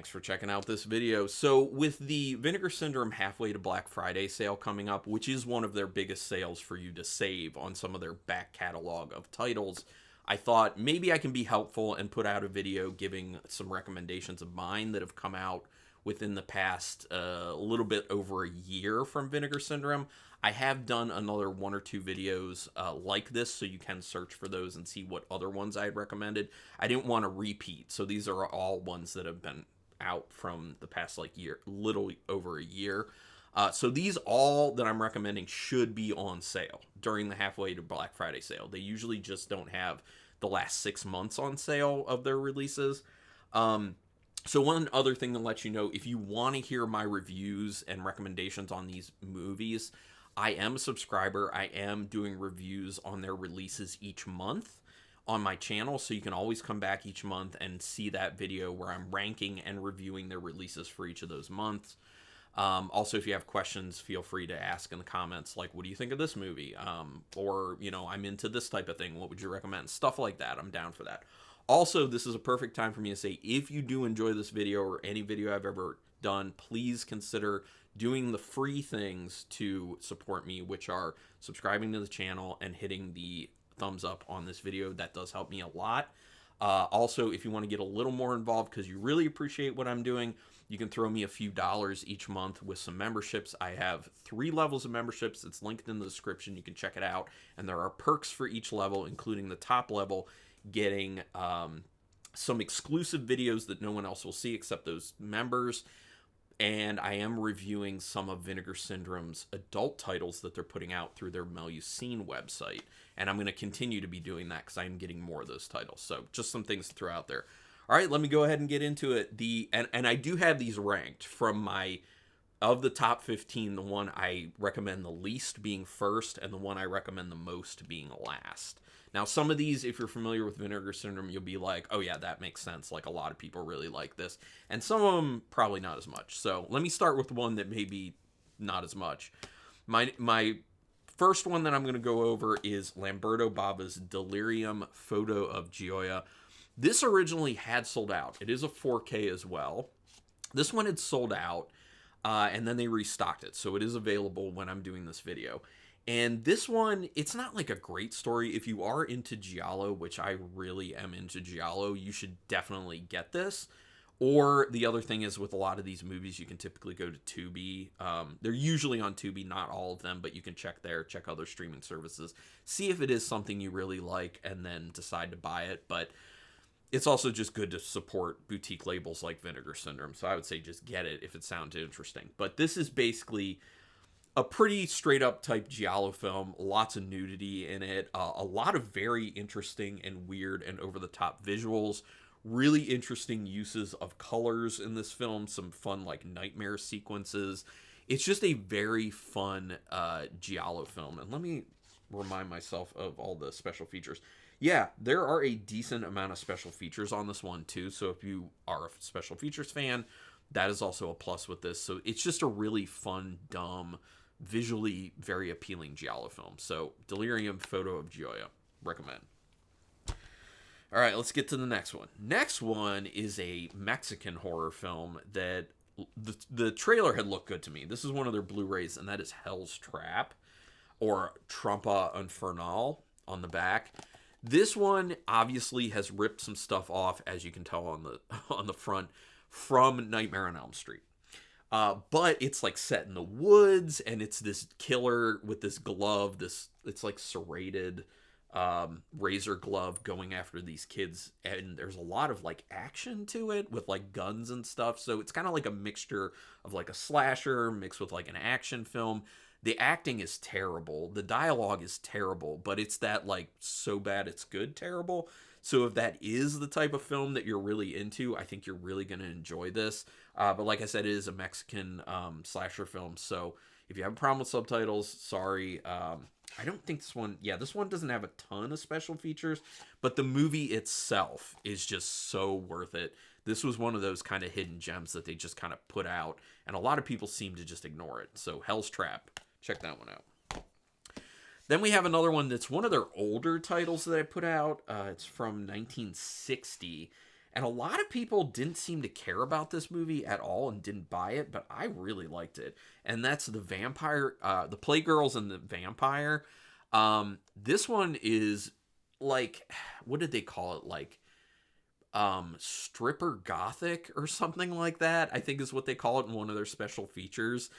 Thanks for checking out this video. So with the Vinegar Syndrome halfway to Black Friday sale coming up, which is one of their biggest sales for you to save on some of their back catalog of titles, I thought maybe I can be helpful and put out a video giving some recommendations of mine that have come out within the past little bit over a year from Vinegar Syndrome. I have done another one or two videos like this, so you can search for those and see what other ones I had recommended. I didn't want to repeat, so these are all ones that have been out from the past year, little over a year. So these all that I'm recommending should be on sale during the halfway to Black Friday sale. They usually just don't have the last 6 months on sale of their releases. So one other thing to let you know, if you want to hear my reviews and recommendations on these movies, I am a subscriber. I am doing reviews on their releases each month on my channel, so you can always come back each month and see that video where I'm ranking and reviewing their releases for each of those months. Also, if you have questions, feel free to ask in the comments, like, what do you think of this movie? Or, I'm into this type of thing. What would you recommend? Stuff like that. I'm down for that. Also, this is a perfect time for me to say, if you do enjoy this video or any video I've ever done, please consider doing the free things to support me, which are subscribing to the channel and hitting the thumbs up on this video. That does help me a lot. Also, if you want to get a little more involved because you really appreciate what I'm doing, you can throw me a few dollars each month with some memberships. I have 3 levels of memberships. It's linked in the description. You can check it out. And there are perks for each level, including the top level getting some exclusive videos that no one else will see except those members. And I am reviewing some of Vinegar Syndrome's adult titles that they're putting out through their Melusine website. And I'm going to continue to be doing that because I'm getting more of those titles. So just some things to throw out there. All right, let me go ahead and get into it. And I do have these ranked from of the top 15, the one I recommend the least being first, and the one I recommend the most being last. Now, some of these, if you're familiar with Vinegar Syndrome, you'll be like, oh yeah, that makes sense. Like, a lot of people really like this. And some of them, probably not as much. So let me start with one that maybe not as much. My first one that I'm going to go over is Lamberto Bava's Delirium Photo of Gioia. This originally had sold out. It is a 4K as well. This one had sold out, and then they restocked it. So it is available when I'm doing this video. And this one, it's not like a great story. If you are into giallo, which I really am into giallo, you should definitely get this. Or the other thing is, with a lot of these movies, you can typically go to Tubi. They're usually on Tubi, not all of them, but you can check there, check other streaming services, see if it is something you really like, and then decide to buy it. But it's also just good to support boutique labels like Vinegar Syndrome. So I would say just get it if it sounds interesting. But this is basically a pretty straight up type giallo film, lots of nudity in it, a lot of very interesting and weird and over the top visuals, really interesting uses of colors in this film, some fun nightmare sequences. It's just a very fun giallo film. And let me remind myself of all the special features. Yeah, there are a decent amount of special features on this one too, so if you are a special features fan, that is also a plus with this. So it's just a really fun, dumb, visually very appealing giallo film. So Delirium Photo of Gioia, recommend. All right, let's get to the next one. Next one is a Mexican horror film that the trailer had looked good to me. This is one of their Blu-rays, and that is Hell's Trap, or Trampa Infernal on the back. This one obviously has ripped some stuff off, as you can tell on the front, from Nightmare on Elm Street. But it's set in the woods, and it's this killer with this glove, it's serrated razor glove going after these kids, and there's a lot of action to it with guns and stuff. So it's kind of like a mixture of a slasher mixed with an action film. The acting is terrible, the dialogue is terrible, but it's that so bad it's good terrible. So if that is the type of film that you're really into, I think you're really going to enjoy this. But like I said, it is a Mexican slasher film. So if you have a problem with subtitles, sorry. I don't think this one doesn't have a ton of special features, but the movie itself is just so worth it. This was one of those kind of hidden gems that they just kind of put out, and a lot of people seem to just ignore it. So Hell's Trap, check that one out. Then we have another one that's one of their older titles that I put out. It's from 1960, And a lot of people didn't seem to care about this movie at all and didn't buy it, but I really liked it. And that's the vampire, the Playgirls and the Vampire. This one is like, what did they call it? Like, stripper gothic or something like that, I think is what they call it in one of their special features.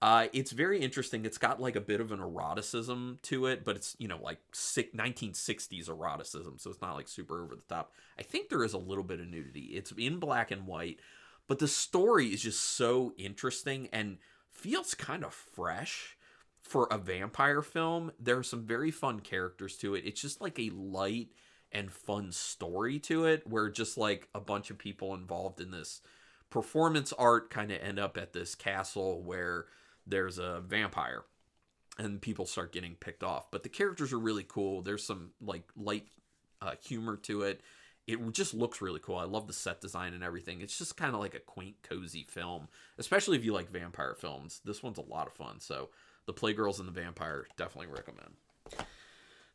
It's very interesting. It's got like a bit of an eroticism to it, but it's, like 1960s eroticism, so it's not like super over the top. I think there is a little bit of nudity. It's in black and white, but the story is just so interesting and feels kind of fresh for a vampire film. There are some very fun characters to it. It's just like a light and fun story to it, where just like a bunch of people involved in this performance art kind of end up at this castle where there's a vampire and people start getting picked off. But the characters are really cool. There's some like light humor to it. It just looks really cool. I love the set design and everything. It's just kind of like a quaint, cozy film, especially if you like vampire films. This one's a lot of fun. So the Playgirls and the Vampire, definitely recommend.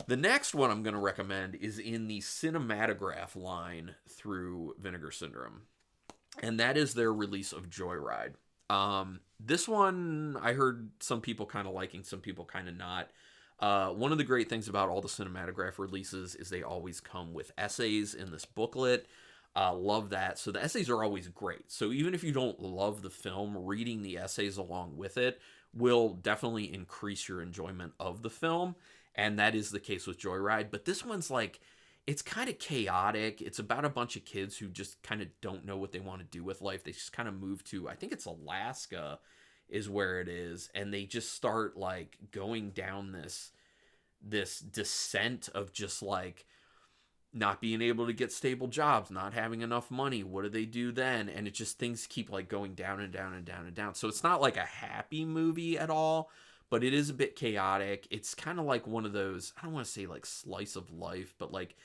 The next one I'm going to recommend is in the cinematograph line through Vinegar Syndrome, and that is their release of Joyride. This one, I heard some people kind of liking, some people kind of not. One of the great things about all the cinematograph releases is they always come with essays in this booklet. Love that. So the essays are always great. So even if you don't love the film, reading the essays along with it will definitely increase your enjoyment of the film. And that is the case with Joyride. But this one's like, it's kind of chaotic. It's about a bunch of kids who just kind of don't know what they want to do with life. They just kind of move to, I think it's Alaska is where it is. And they just start like going down this descent of just like not being able to get stable jobs, not having enough money. What do they do then? And it just, things keep like going down and down and down and down. So it's not like a happy movie at all, but it is a bit chaotic. It's kind of like one of those, I don't want to say like slice of life, but like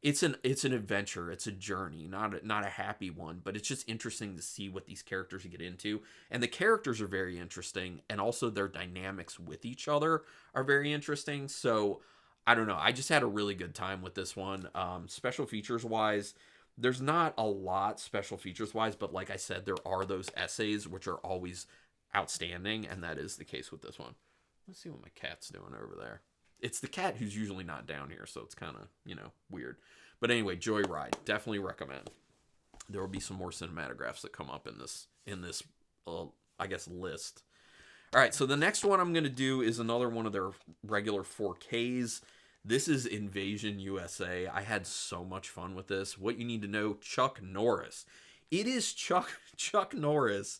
it's an adventure, it's a journey, not a happy one, but it's just interesting to see what these characters get into. And the characters are very interesting, and also their dynamics with each other are very interesting. So I don't know, I just had a really good time with this one. Special features wise, there's not a lot special features wise, but like I said, there are those essays which are always outstanding, and that is the case with this one. Let's see what my cat's doing over there. It's the cat who's usually not down here, so it's kind of, weird. But anyway, Joyride, definitely recommend. There will be some more cinematographs that come up in this I guess, list. All right, so the next one I'm going to do is another one of their regular 4Ks. This is Invasion USA. I had so much fun with this. What you need to know, Chuck Norris. It is Chuck Norris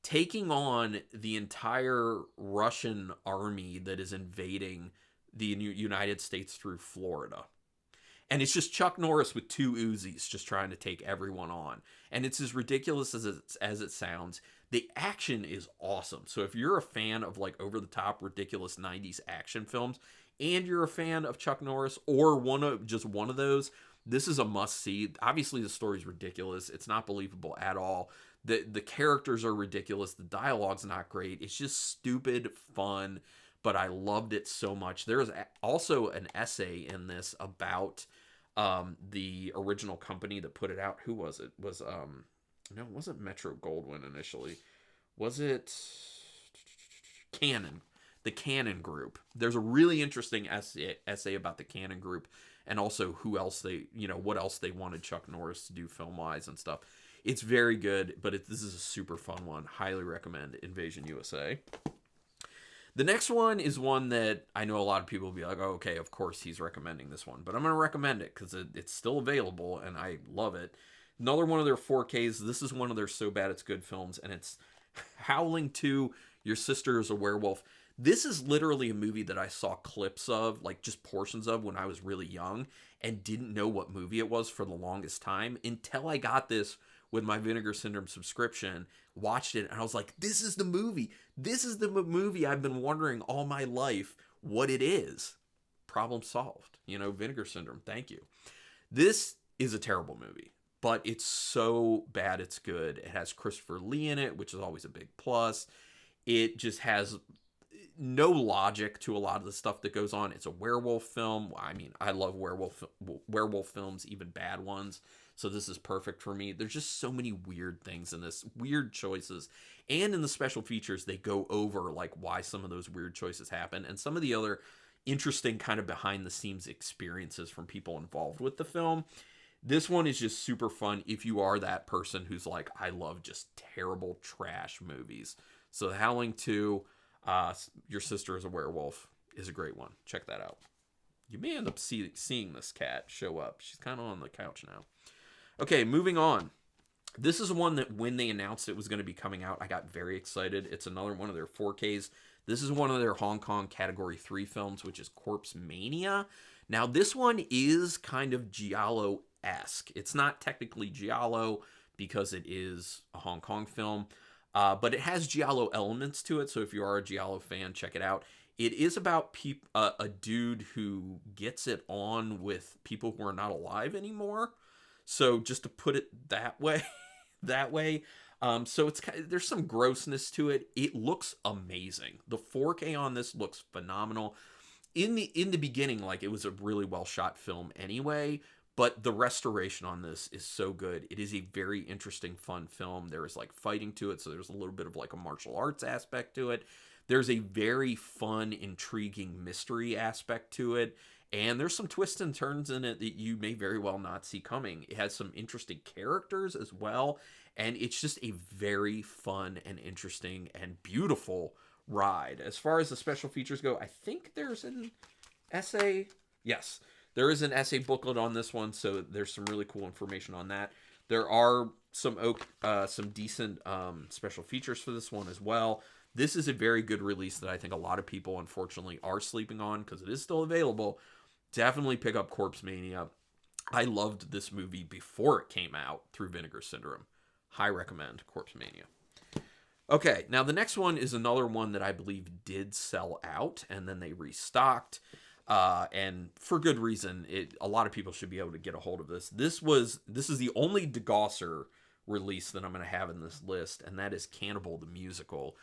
taking on the entire Russian army that is invading the United States through Florida. And it's just Chuck Norris with two Uzis just trying to take everyone on. And it's as ridiculous as it sounds. The action is awesome. So if you're a fan of like over-the-top, ridiculous 90s action films, and you're a fan of Chuck Norris, or one of those, this is a must-see. Obviously, the story's ridiculous. It's not believable at all. The characters are ridiculous. The dialogue's not great. It's just stupid fun, but I loved it so much. There's also an essay in this about the original company that put it out. Who was it? No, it wasn't Metro-Goldwyn initially. Was it Canon? The Canon Group. There's a really interesting essay about the Canon Group, and also who else what else they wanted Chuck Norris to do film-wise and stuff. It's very good, but this is a super fun one. Highly recommend Invasion USA. The next one is one that I know a lot of people will be like, oh, okay, of course he's recommending this one. But I'm going to recommend it because it's still available, and I love it. Another one of their 4Ks. This is one of their So Bad It's Good films, and it's Howling 2, Your Sister is a Werewolf. This is literally a movie that I saw clips of, like just portions of, when I was really young, and didn't know what movie it was for the longest time until I got this with my Vinegar Syndrome subscription, watched it, and I was like, this is the movie. This is the movie I've been wondering all my life what it is. Problem solved. Vinegar Syndrome, thank you. This is a terrible movie, but it's so bad it's good. It has Christopher Lee in it, which is always a big plus. It just has no logic to a lot of the stuff that goes on. It's a werewolf film. I mean, I love werewolf films, even bad ones. so this is perfect for me. There's just so many weird things in this, weird choices. And in the special features, they go over like why some of those weird choices happen and some of the other interesting kind of behind the scenes experiences from people involved with the film. This one is just super fun if you are that person who's like, I love just terrible trash movies. So The Howling 2, Your Sister is a Werewolf is a great one. Check that out. You may end up seeing this cat show up. She's kind of on the couch now. Okay, moving on. This is one that when they announced it was going to be coming out, I got very excited. It's another one of their 4Ks. This is one of their Hong Kong Category 3 films, which is Corpse Mania. Now, this one is kind of Giallo-esque. It's not technically Giallo because it is a Hong Kong film, but it has Giallo elements to it, so if you are a Giallo fan, check it out. It is about a dude who gets it on with people who are not alive anymore. So just to put it that way, so it's there's some grossness to it. It looks amazing. The 4K on this looks phenomenal. In the beginning, like it was a really well shot film anyway, but the restoration on this is so good. It is a very interesting, fun film. There is like fighting to it, so there's a little bit of like a martial arts aspect to it. There's a very fun, intriguing mystery aspect to it. And there's some twists and turns in it that you may very well not see coming. It has some interesting characters as well. And it's just a very fun and interesting and beautiful ride. As far as the special features go, I think there's an essay. Yes, there is an essay booklet on this one. So there's some really cool information on that. There are some decent special features for this one as well. This is a very good release that I think a lot of people, unfortunately, are sleeping on because it is still available. Definitely pick up Corpse Mania. I loved this movie before it came out through Vinegar Syndrome. High recommend Corpse Mania. Okay, now the next one is another one that I believe did sell out, and then they restocked. And for good reason. A lot of people should be able to get a hold of this. This is the only DeGosser release that I'm going to have in this list, and that is Cannibal the Musical.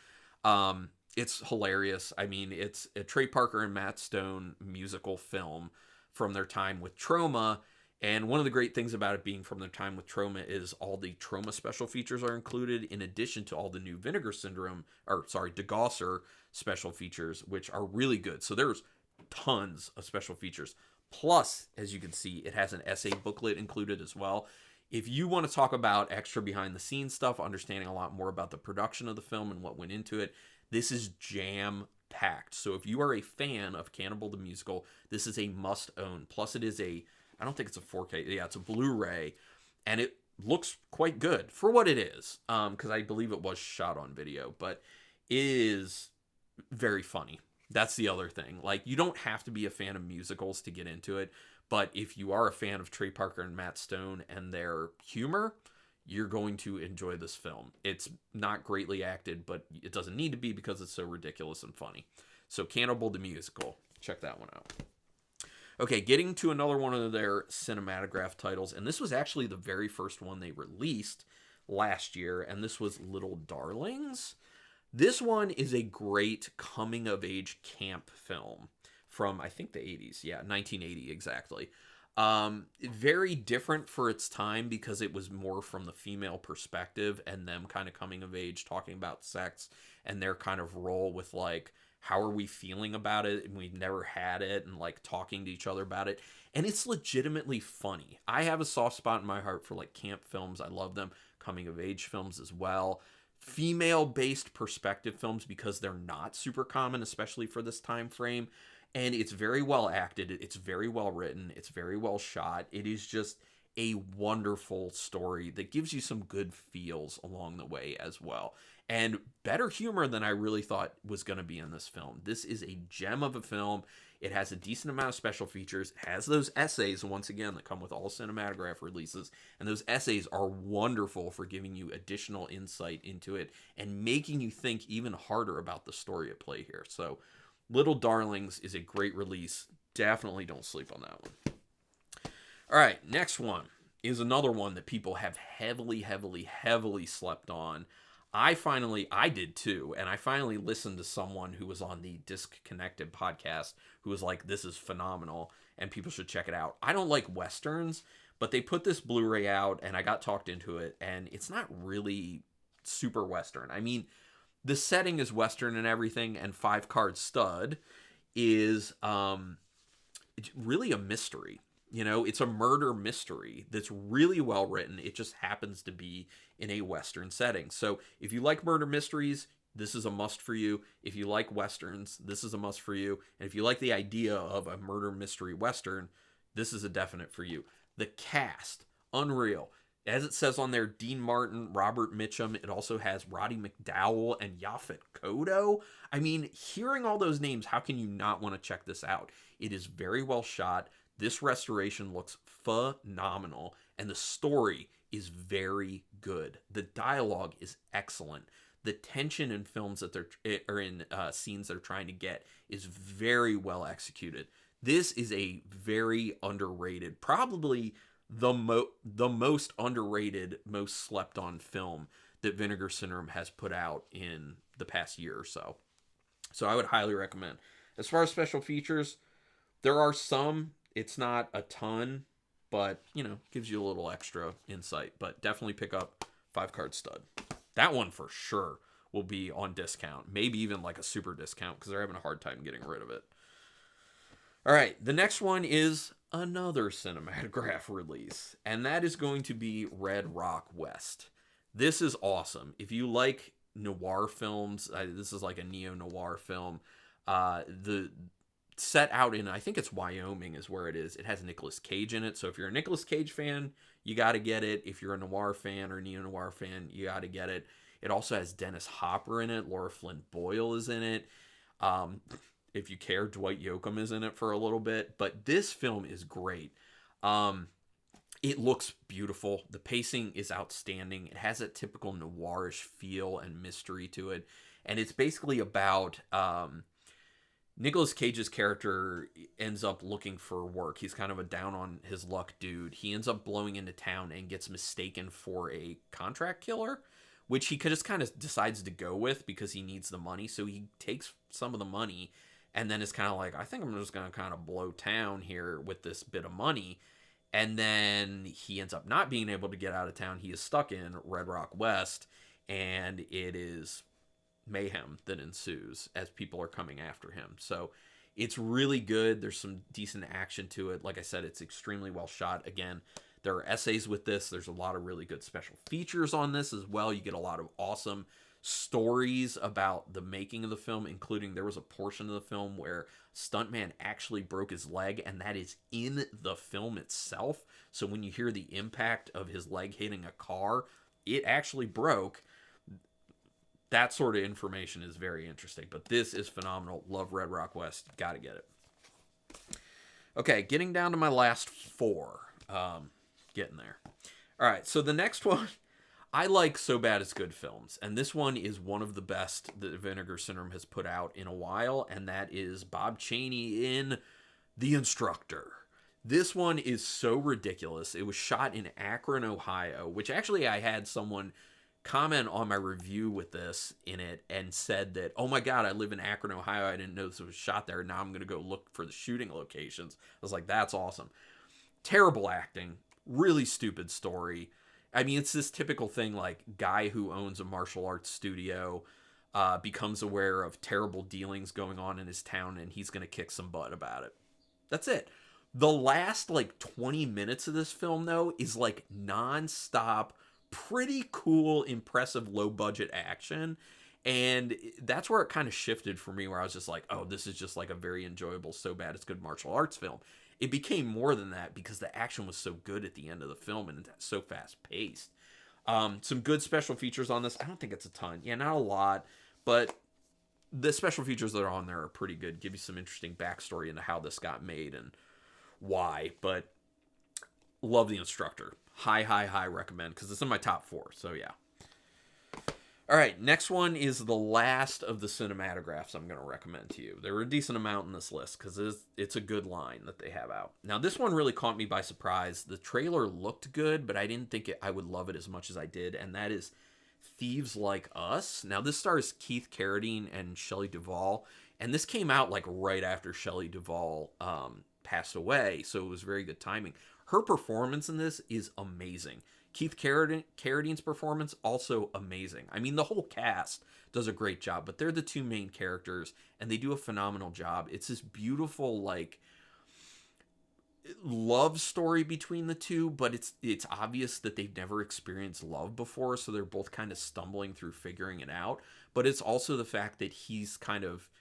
It's hilarious. I mean, it's a Trey Parker and Matt Stone musical film from their time with Troma. And one of the great things about it being from their time with Troma is all the Troma special features are included in addition to all the new DeGosser special features, which are really good. So there's tons of special features. Plus, as you can see, it has an essay booklet included as well. If you want to talk about extra behind the scenes stuff, understanding a lot more about the production of the film and what went into it, this is jam-packed. So if you are a fan of Cannibal the Musical, this is a must-own. Plus it is I don't think it's a 4K. Yeah, it's a Blu-ray. And it looks quite good for what it is. Because I believe it was shot on video. But it is very funny. That's the other thing. Like, you don't have to be a fan of musicals to get into it. But if you are a fan of Trey Parker and Matt Stone and their humor, you're going to enjoy this film. It's not greatly acted, but it doesn't need to be because it's so ridiculous and funny. So Cannibal the Musical. Check that one out. Okay, getting to another one of their cinematograph titles. And this was actually the very first one they released last year. And this was Little Darlings. This one is a great coming-of-age camp film from, I think, the 80s. Yeah, 1980, exactly. Very different for its time because it was more from the female perspective and them kind of coming of age, talking about sex and their kind of role with, like, how are we feeling about it? And we've never had it and, like, talking to each other about it. And it's legitimately funny. I have a soft spot in my heart for, like, camp films. I love them. Coming-of-age films as well. Female-based perspective films because they're not super common, especially for this time frame. And it's very well acted. It's very well written. It's very well shot. It is just a wonderful story that gives you some good feels along the way as well. And better humor than I really thought was going to be in this film. This is a gem of a film. It has a decent amount of special features. It has those essays, once again, that come with all cinematograph releases. And those essays are wonderful for giving you additional insight into it and making you think even harder about the story at play here. So Little Darlings is a great release. Definitely don't sleep on that one. All right, next one is another one that people have heavily slept on. I did too, and I finally listened to someone who was on the Disconnected podcast who was like, this is phenomenal, and people should check it out. I don't like Westerns, But they put this Blu-ray out, and I got talked into it, and it's not really super Western. I mean, the setting is Western and everything, and Five Card Stud is really a mystery. You know, it's a murder mystery that's really well written. It just happens to be in a Western setting. So if you like murder mysteries, this is a must for you. If you like Westerns, this is a must for you. And if you like the idea of a murder mystery Western, this is a definite for you. The cast, unreal. As it says on there, Dean Martin, Robert Mitchum. It also has Roddy McDowall and Yaphet Kotto. I mean, hearing all those names, how can you not want to check this out? It is very well shot. This restoration looks phenomenal, and the story is very good. The dialogue is excellent. The tension in films that scenes they're trying to get is very well executed. This is a very underrated, probably the most underrated, most slept on film that Vinegar Syndrome has put out in the past year or so. So I would highly recommend. As far as special features, there are some. It's not a ton, but, you know, gives you a little extra insight. But definitely pick up Five Card Stud. That one for sure will be on discount. Maybe even like a super discount because they're having a hard time getting rid of it. All right, the next one is another Cinematograph release, and that is going to be Red Rock West. This is awesome. If you like noir films, this is like a neo-noir film. The set out in, I think it's Wyoming is where it is. It has Nicolas Cage in it, so if you're a Nicolas Cage fan, you got to get it. If you're a noir fan or neo-noir fan, you got to get it. It also has Dennis Hopper in it. Laura Flynn Boyle is in it. If you care, Dwight Yoakam is in it for a little bit. But this film is great. It looks beautiful. The pacing is outstanding. It has a typical noirish feel and mystery to it. And it's basically about Nicolas Cage's character ends up looking for work. He's kind of a down on his luck dude. He ends up blowing into town and gets mistaken for a contract killer, which he just kind of decides to go with because he needs the money. So he takes some of the money and then is kind of like, I think I'm just going to kind of blow town here with this bit of money. And then he ends up not being able to get out of town. He is stuck in Red Rock West, and it is mayhem that ensues as people are coming after him. So it's really good. There's some decent action to it. Like I said, it's extremely well shot. Again, there are essays with this. There's a lot of really good special features on this as well. You get a lot of awesome stories about the making of the film, including there was a portion of the film where stuntman actually broke his leg, and that is in the film itself. So when you hear the impact of his leg hitting a car, it actually broke. That sort of information is very interesting, but this is phenomenal. Love Red Rock West. Gotta get it. Okay, getting down to my last four. Getting there. All right, so the next one, I like So Bad It's Good films, and this one is one of the best that Vinegar Syndrome has put out in a while, and that is Bob Chaney in The Instructor. This one is so ridiculous. It was shot in Akron, Ohio, which actually I had someone comment on my review with this in it and said that, oh my God, I live in Akron, Ohio. I didn't know this was shot there. Now I'm going to go look for the shooting locations. I was like, that's awesome. Terrible acting. Really stupid story. I mean, it's this typical thing, like guy who owns a martial arts studio becomes aware of terrible dealings going on in his town, and he's going to kick some butt about it. That's it. The last, like, 20 minutes of this film, though, is, like, non-stop, pretty cool, impressive, low-budget action. And that's where it kind of shifted for me, where I was just like, oh, this is just, like, a very enjoyable, So Bad It's Good martial arts film. It became more than that because the action was so good at the end of the film and so fast-paced. Some good special features on this. I don't think it's a ton. Yeah, not a lot, but the special features that are on there are pretty good. Give you some interesting backstory into how this got made and why. But love The Instructor. High recommend because it's in my top 4. So, yeah. All right, next one is the last of the cinematographs I'm going to recommend to you. There were a decent amount in this list because it's a good line that they have out. Now, this one really caught me by surprise. The trailer looked good, but I didn't think I would love it as much as I did, and that is Thieves Like Us. Now, this stars Keith Carradine and Shelley Duvall, and this came out like right after Shelley Duvall passed away, so it was very good timing. Her performance in this is amazing. Keith Carradine's performance, also amazing. I mean, the whole cast does a great job, but they're the two main characters, and they do a phenomenal job. It's this beautiful, like, love story between the two, but it's obvious that they've never experienced love before, so they're both kind of stumbling through figuring it out. But it's also the fact that he's kind of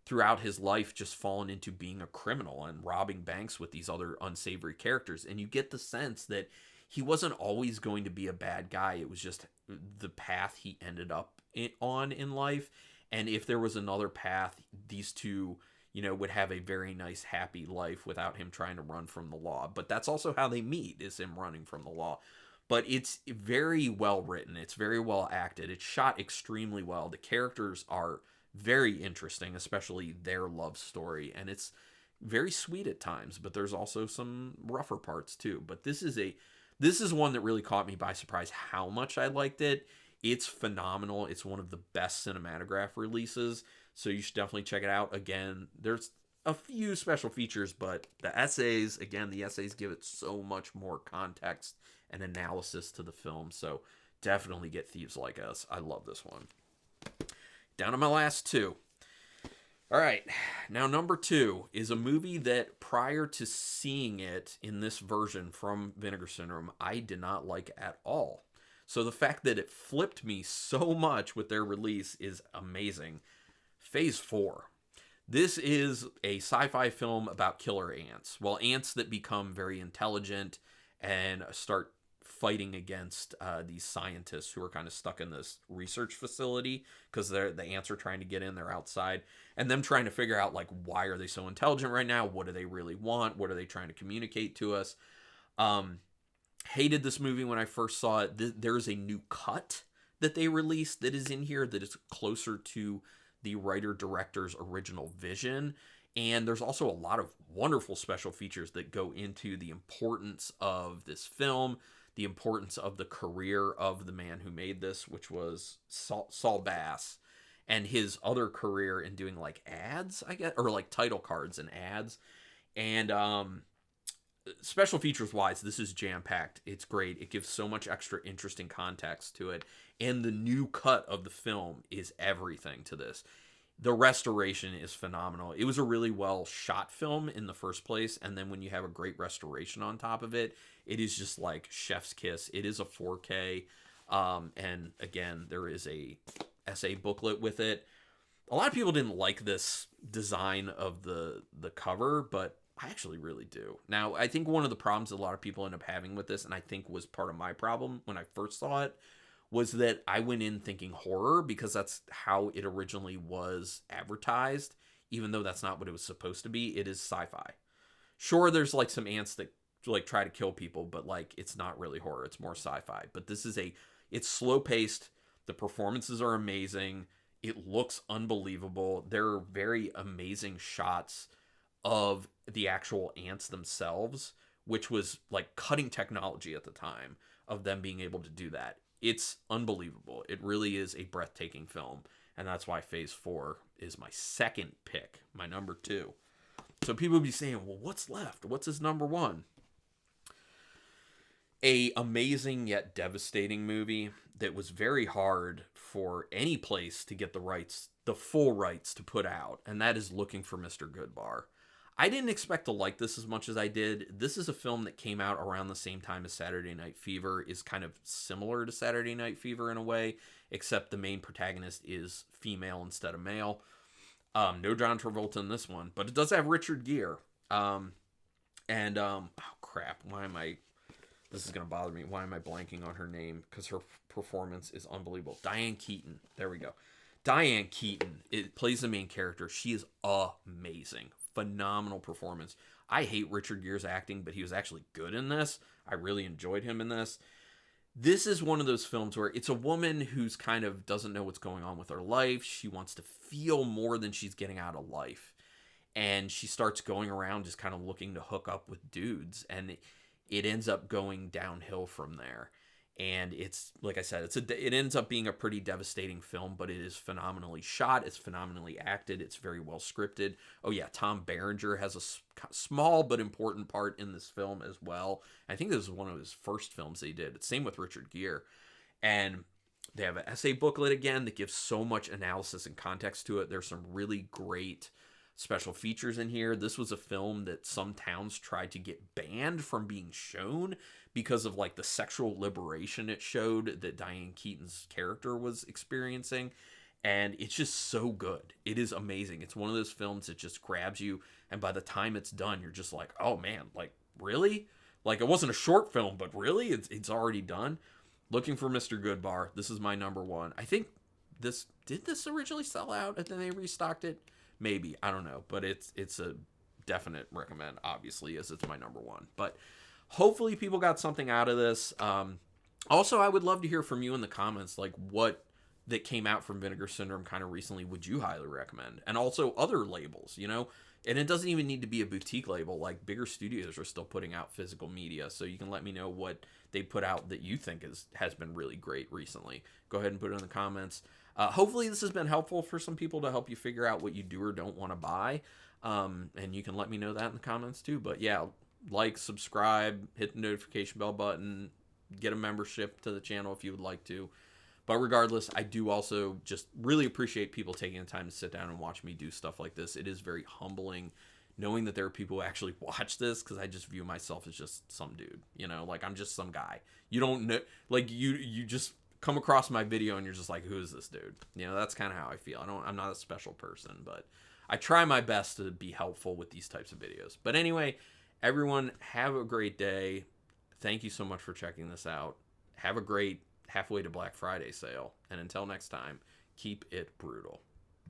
throughout his life just fallen into being a criminal and robbing banks with these other unsavory characters, and you get the sense that he wasn't always going to be a bad guy. It was just the path he ended up on in life, and if there was another path, these two, would have a very nice, happy life without him trying to run from the law. But that's also how they meet, is him running from the law. But it's very well written. It's very well acted. It's shot extremely well. The characters are very interesting, especially their love story. And it's very sweet at times, but there's also some rougher parts too. But this is one that really caught me by surprise how much I liked it. It's phenomenal. It's one of the best cinematograph releases, so you should definitely check it out. Again, there's a few special features, but the essays give it so much more context and analysis to the film, so definitely get Thieves Like Us. I love this one. Down to my last two. All right, now number 2 is a movie that prior to seeing it in this version from Vinegar Syndrome, I did not like at all. So the fact that it flipped me so much with their release is amazing. Phase 4. This is a sci-fi film about killer ants. Well, ants that become very intelligent and start fighting against these scientists who are kind of stuck in this research facility because the ants are trying to get in. They're outside, and them trying to figure out, like, why are they so intelligent right now? What do they really want? What are they trying to communicate to us? Hated this movie when I first saw it. There's a new cut that they released that is in here that is closer to the writer-director's original vision. And there's also a lot of wonderful special features that go into the importance of this film, the importance of the career of the man who made this, which was Saul Bass, and his other career in doing, like, ads, I guess, or like title cards and ads. And special features wise, this is jam-packed. It's great. It gives so much extra interesting context to it. And the new cut of the film is everything to this. The restoration is phenomenal. It was a really well shot film in the first place, and then when you have a great restoration on top of it, it is just like chef's kiss. It is a 4K, and again, there is a essay booklet with it. A lot of people didn't like this design of the cover, but I actually really do. Now, I think one of the problems a lot of people end up having with this, and I think was part of my problem when I first saw it, was that I went in thinking horror because that's how it originally was advertised, even though that's not what it was supposed to be. It is sci-fi. Sure, there's like some ants that like try to kill people, but like it's not really horror. It's more sci-fi. But this is it's slow-paced. The performances are amazing. It looks unbelievable. There are very amazing shots of the actual ants themselves, which was like cutting technology at the time of them being able to do that. It's unbelievable. It really is a breathtaking film, and that's why Phase 4 is my second pick, my number 2. So people would be saying, well, what's left? What's his number 1? A amazing yet devastating movie that was very hard for any place to get the full rights to put out, and that is Looking for Mr. Goodbar. I didn't expect to like this as much as I did. This is a film that came out around the same time as Saturday Night Fever, is kind of similar to Saturday Night Fever in a way, except the main protagonist is female instead of male. No John Travolta in this one, but it does have Richard Gere. Oh crap, this is going to bother me. Why am I blanking on her name? Because her performance is unbelievable. Diane Keaton. There we go. Diane Keaton plays the main character. She is amazing. Phenomenal performance. I hate Richard Gere's acting, but he was actually good in this. I really enjoyed him in this. This is one of those films where it's a woman who's kind of doesn't know what's going on with her life. She wants to feel more than she's getting out of life. And she starts going around just kind of looking to hook up with dudes. And it ends up going downhill from there. And it's, like I said, it ends up being a pretty devastating film, but it is phenomenally shot. It's phenomenally acted. It's very well scripted. Oh yeah, Tom Berenger has a small but important part in this film as well. I think this is one of his first films they did. It's same with Richard Gere. And they have an essay booklet again that gives so much analysis and context to it. There's some really great special features in here. This was a film that some towns tried to get banned from being shown because of like the sexual liberation it showed that Diane Keaton's character was experiencing. And it's just so good. It is amazing. It's one of those films that just grabs you, and by the time it's done, you're just like, oh man, like really? Like it wasn't a short film, but really? It's already done. Looking for Mr. Goodbar. This is my number one. I think this originally sell out and then they restocked it? Maybe, I don't know, but it's a definite recommend, obviously, as it's my number one. But hopefully people got something out of this. Also, I would love to hear from you in the comments, like what that came out from Vinegar Syndrome kind of recently would you highly recommend? And also other labels, you know? And it doesn't even need to be a boutique label. Like bigger studios are still putting out physical media, so you can let me know what they put out that you think has been really great recently. Go ahead and put it in the comments. Hopefully this has been helpful for some people to help you figure out what you do or don't want to buy. And you can let me know that in the comments too. But yeah, like, subscribe, hit the notification bell button, get a membership to the channel if you would like to. But regardless, I do also just really appreciate people taking the time to sit down and watch me do stuff like this. It is very humbling knowing that there are people who actually watch this, because I just view myself as just some dude, you know, like I'm just some guy. You don't know, like you just come across my video and you're just like, who is this dude? You know, that's kind of how I feel. I'm not a special person, but I try my best to be helpful with these types of videos. But anyway, everyone have a great day. Thank you so much for checking this out. Have a great halfway to Black Friday sale. And until next time, keep it brutal.